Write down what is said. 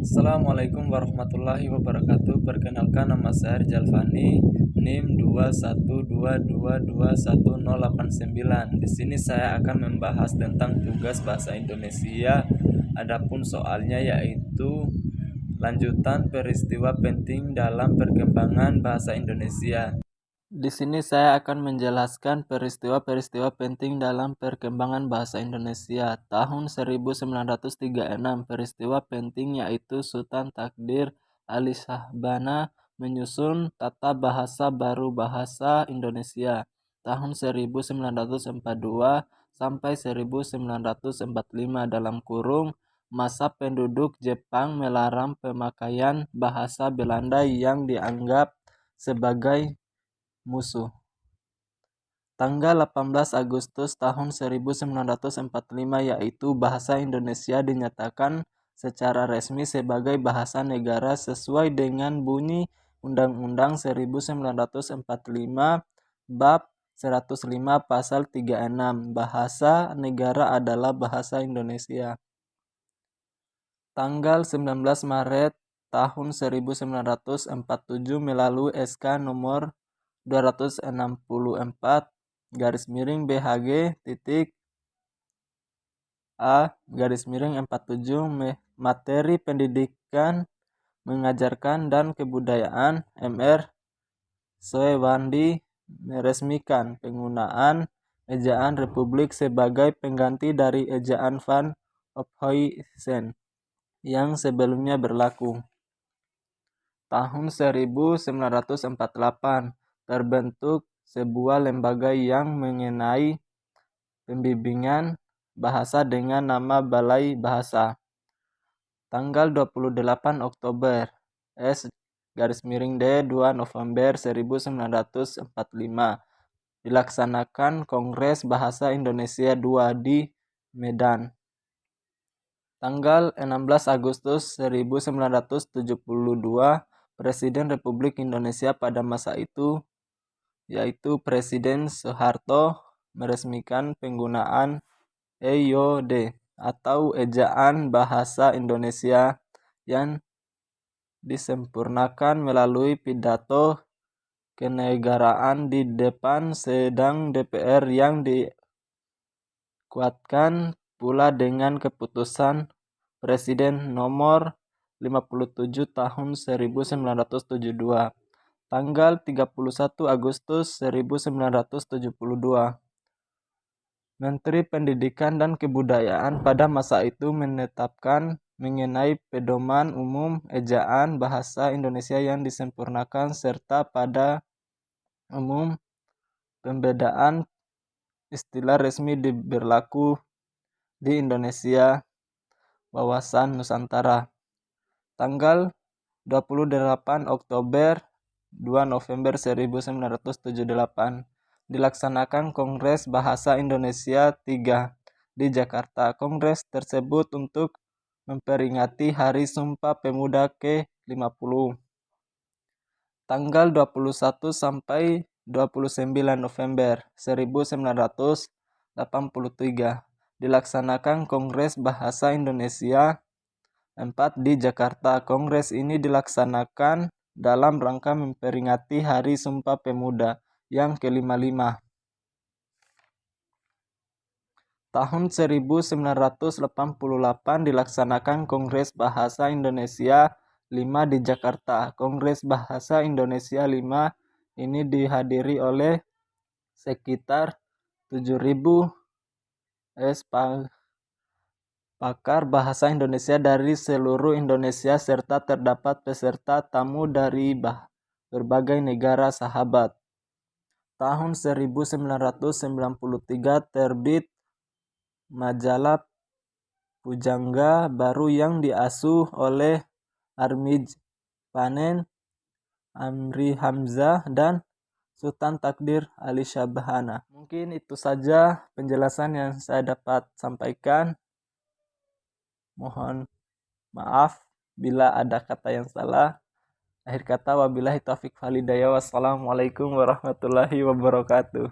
Assalamualaikum warahmatullahi wabarakatuh. Perkenalkan, nama saya Jalfani, NIM 21222211089. Di sini saya akan membahas tentang tugas bahasa Indonesia. Adapun soalnya yaitu lanjutan peristiwa penting dalam perkembangan bahasa Indonesia. Di sini saya akan menjelaskan peristiwa-peristiwa penting dalam perkembangan bahasa Indonesia. Tahun 1936, peristiwa penting yaitu Sultan Takdir Ali Shahbana menyusun Tata Bahasa Baru Bahasa Indonesia tahun 1942 sampai 1945 dalam kurung masa penduduk Jepang melarang pemakaian bahasa Belanda yang dianggap sebagai musuh. Tanggal 18 Agustus tahun 1945 yaitu bahasa Indonesia dinyatakan secara resmi sebagai bahasa negara sesuai dengan bunyi Undang-Undang 1945 Bab 105 Pasal 36. Bahasa negara adalah bahasa Indonesia. Tanggal 19 Maret tahun 1947 melalui SK nomor 264 BHG A 47 materi pendidikan mengajarkan dan kebudayaan MR Soewandi meresmikan penggunaan ejaan Republik sebagai pengganti dari ejaan Van Ophuijsen yang sebelumnya berlaku. Tahun 1948 terbentuk sebuah lembaga yang mengenai pembimbingan bahasa dengan nama Balai Bahasa. Tanggal 28 Oktober S-D 2 November 1945 dilaksanakan Kongres Bahasa Indonesia II di Medan. Tanggal 16 Agustus 1972 Presiden Republik Indonesia pada masa itu yaitu Presiden Soeharto meresmikan penggunaan EYOD atau Ejaan Bahasa Indonesia yang disempurnakan melalui pidato kenegaraan di depan sidang DPR yang dikuatkan pula dengan keputusan Presiden nomor 57 tahun 1972. Tanggal 31 Agustus 1972. Menteri Pendidikan dan Kebudayaan pada masa itu menetapkan mengenai pedoman umum ejaan bahasa Indonesia yang disempurnakan serta pada umum pembedaan istilah resmi berlaku di Indonesia wawasan Nusantara. Tanggal 28 Oktober 2 November 1978 dilaksanakan Kongres Bahasa Indonesia III di Jakarta. Kongres tersebut untuk memperingati Hari Sumpah Pemuda ke-50. Tanggal 21 sampai 29 November 1983 dilaksanakan Kongres Bahasa Indonesia IV di Jakarta. Kongres ini dilaksanakan dalam rangka memperingati Hari Sumpah Pemuda yang ke-55. Tahun 1988 dilaksanakan Kongres Bahasa Indonesia V di Jakarta. Kongres Bahasa Indonesia V ini dihadiri oleh sekitar 7.000 pakar bahasa Indonesia dari seluruh Indonesia serta terdapat peserta tamu dari berbagai negara sahabat. Tahun 1993 terbit majalah Pujangga Baru yang diasuh oleh Armij Panen, Amri Hamzah, dan Sultan Takdir Ali Shahbana. Mungkin itu saja penjelasan yang saya dapat sampaikan. Mohon maaf bila ada kata yang salah. Akhir kata, wabillahi taufiq wal hidayah. Wassalamualaikum warahmatullahi wabarakatuh.